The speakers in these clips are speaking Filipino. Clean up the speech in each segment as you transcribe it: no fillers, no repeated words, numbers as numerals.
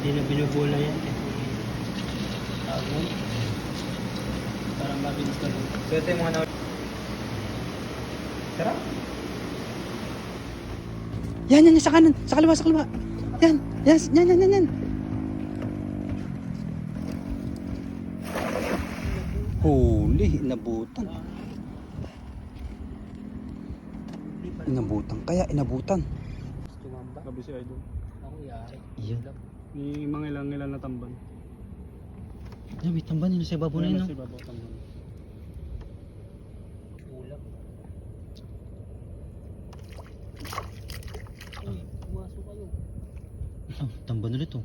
Hindi na binubula yan. Tawag. Parang mabilis ka rin. So ito yung mga na... Sarap? Yan, sa kanan, sa kaliwa, sa kaliwa. Yan, yes, yan. Huli, inabutan. Inabutan. Tumamba. Sabi si Idol. Ako yari. Iyan. May mga ilang na tamban. Yan, may tamban yun sa ibabaw na yun. Sa ibabaw tamban. Ulap. Uy, pumasok kayo. Oh, tamban ulit oh.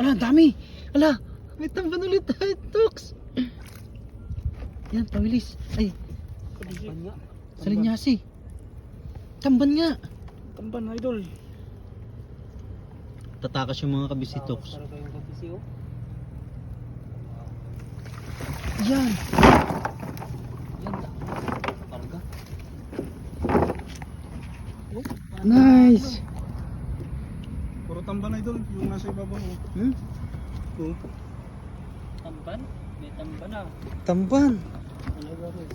Ala, dami! Ala, may tamban ulit. Ay, Tox! Yan, pawilis. Ay, Tamban nga. sa linyasi. Tamban nga. Tamban, Idol. Tatakas yung mga kabisi, Tox. Talaga yung kabisi oh. Yan. Yan na. Karga. Oh, Nice! Puro tamban, Idol. Yung nasa ibabaw. Hmm? Oh. Tamban? May tamban ah. Tamban. Talaga rin.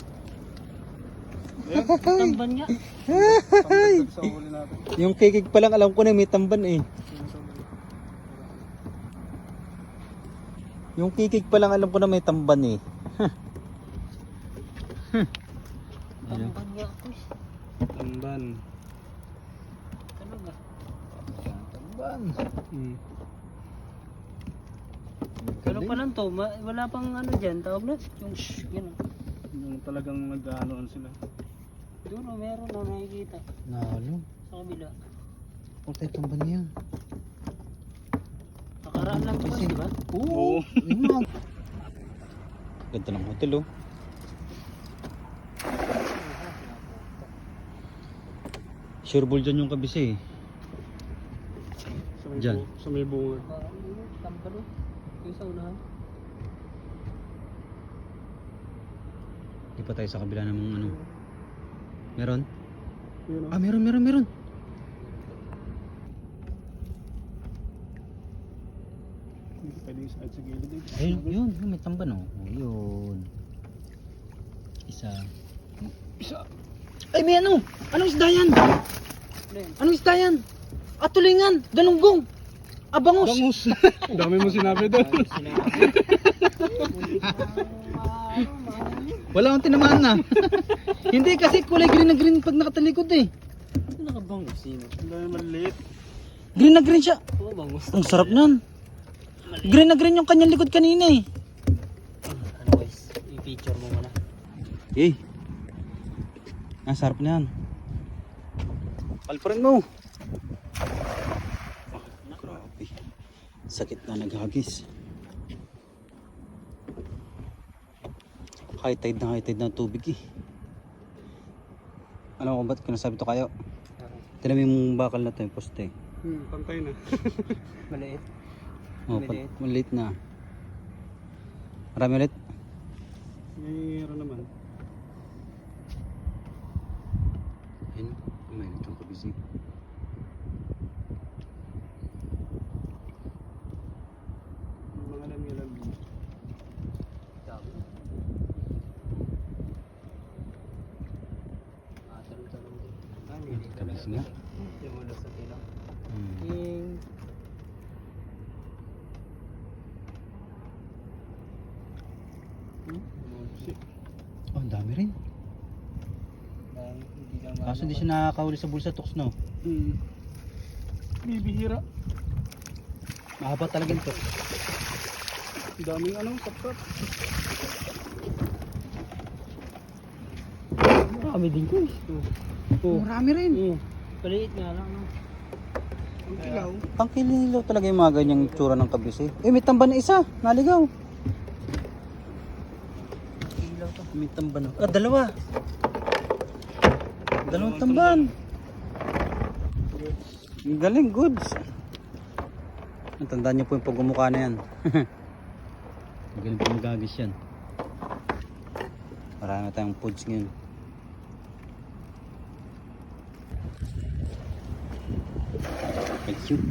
Ayan. Tamban nga. Tamban sa huli natin. Yung kikig pa lang alam ko na may tamban eh. Yung kikig pa lang alam ko na may tamban eh. Tamban nga ako eh. Tamban. Talaga. Tamban. Hmm. Pero pa lang to, wala pang ano dyan, tawag na. Yung shh, yan oh. Yung talagang nag-aanoan sila. Doon oh, meron na nakikita. Nalo. Sa kabila. Huwag tayo tamban niya. Nakaraan lang to kasi, di ba? Oo. Ganda ng hotel oh. Sure ball dyan yung kabisi eh. Diyan. Sa may bunga. Tampan oh. Yung sa unahan. Di pa tayo sa kabila ng ano. Meron? Yun, oh. Ah, meron. Hindi pwede sa gilid eh. Ayun, yun, may tamban oh. Oh, yun. Isa. Ay, may ano? Anong isda yan? Anong isda yan? Atulingan, galunggong. Abangos. Bangus! Ang dami mo sinabi doon. Wala akong tinamaan na. Hindi kasi kulay green na green pag nakatalikod eh. Nakabangus sino? Ang dami maliit. Green na green siya. Oo, bangus. Ang sarap nun. Green na green yung kanyang likod kanina eh. Ano guys, i-picture mo muna. Eh. Ang sarap na yan. Palparin mo. Grabe. Sakit na naghagis. High tide na tubig eh. Alam ko ba't kinasabi to kayo? Tinan mo yung bakal na to yung poste. Pantay na. Maliit. Oh, Maliit. maliit na. Marami ulit. Mayroon naman. Ayun, may itong kabisi. Mga lami-lami. Dami. Talong-talong din. Hindi ka Kabisi nga. Yung ulo sa tilang. Hmm. Yung... Oh, ang dami rin. Hindi ka Kaso hindi siya nakakahuli sa bulsa, Tox, no? Bibihira. Mahaba talaga ito. Ang daming ano, sapsap. Marami din ko eh. Oh, marami rin. Paliit nga lang. No? Ang kilaw. Ang kilinilaw talaga yung mga ganyang tsura ng kabisi. Eh, may tamban na isa. Naligaw. Ilaw to. May tamban. Ah, dalawa. Dalawang tamban. Ang galing, goods. Tandaan niyo po yung pagmumukha na yan. Magaling po magagis yan. Marami tayong foods ngayon. Ayun.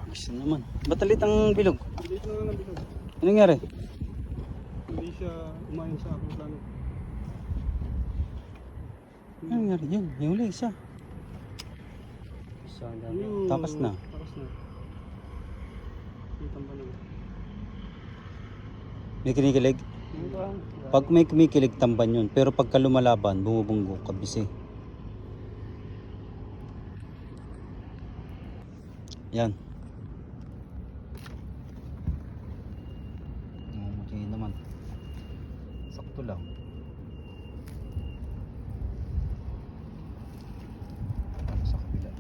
Gusto naman. Ba't talit ang bilog? Dito na lang ang bilog. Ano nangyari? Hindi siya umayon sa aking plano. Ano nangyari dyan? Yung huli isa. So, ang dami. Tapas na. Tapas na. Yung tambalan. May kinikilig? Pag may kumikilig, tamban yun. Pero pagka lumalaban, bumubunggo, kabisi. Yan. Mamutay naman. Sakto lang. Sa kabila.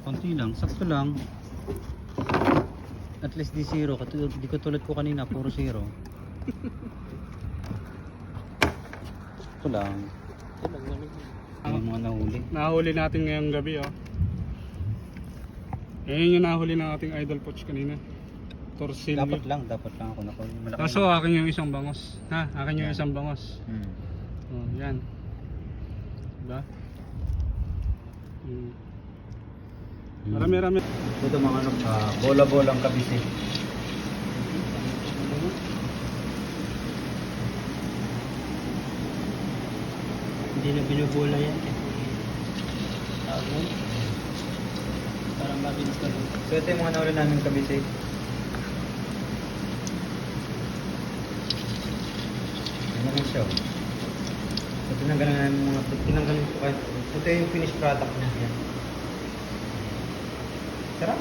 Konti lang, sakto lang. At least di zero. Di ko tulad ko kanina, puro zero. Sakto lang. May mga nahuli. Nahuli natin ngayong gabi, oh. Yan yung nahuli ng ating idol poach kanina. Torsil. Dapat lang ako nakahuli. Malaki. Kaso akin yung isang bangos. Ha? Akin yung Yan. isang bangos. Oh, yan. Diba? Marami-rami. Ito mga ano, bola-bolang kabisi. Hindi na binubula yan. Parang mabilis ka rin. So ito yung mga nahuli namin kabisi. Ano lang siya? So tinanggalan namin mga tinanggalan ko kahit ito yung finished product niya. Yan. Sarap.